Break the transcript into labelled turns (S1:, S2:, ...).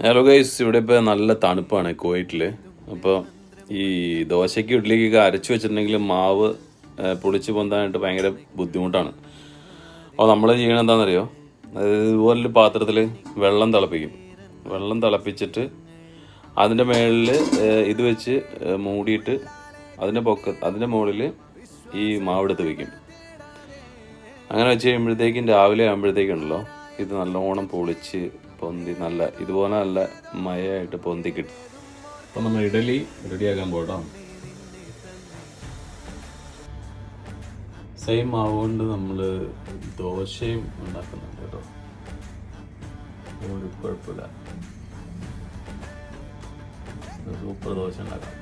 S1: Hello guys, ഇവിടെ ഇപ്പോൾ നല്ല തണുപ്പാണ് കുവൈറ്റിൽ. അപ്പോൾ ഈ ദോശയ്ക്ക് ഇഡ്ഡലിക്കൊക്കെ അരച്ച് വെച്ചിട്ടുണ്ടെങ്കിൽ മാവ് പൊളിച്ച് പൊന്താനായിട്ട് ഭയങ്കര ബുദ്ധിമുട്ടാണ്. അപ്പോൾ നമ്മൾ ചെയ്യണത് എന്താണെന്നറിയോ? അതായത് ഇതുപോലൊരു പാത്രത്തിൽ വെള്ളം തിളപ്പിക്കും. വെള്ളം തിളപ്പിച്ചിട്ട് അതിൻ്റെ മുകളിൽ ഇത് വെച്ച് മൂടിയിട്ട് അതിൻ്റെ മുകളിൽ ഈ മാവെടുത്ത് വയ്ക്കും. അങ്ങനെ വെച്ച് കഴിയുമ്പോഴത്തേക്കും രാവിലെ ആകുമ്പോഴത്തേക്കുണ്ടല്ലോ ഇത് നല്ലോണം പൊളിച്ച് പൊന്തി ഇതുപോലെ നല്ല മയമായിട്ട് പൊന്തി കിട്ടും. അപ്പം നമ്മൾ ഇഡലി റെഡിയാക്കാൻ പോകാം. സെയിം മാവ് കൊണ്ട് നമ്മൾ ദോശയും ഉണ്ടാക്കുന്നുണ്ട് കേട്ടോ. ഒരു കുഴപ്പമില്ല, സൂപ്പർ ദോശ ഉണ്ടാക്കാം.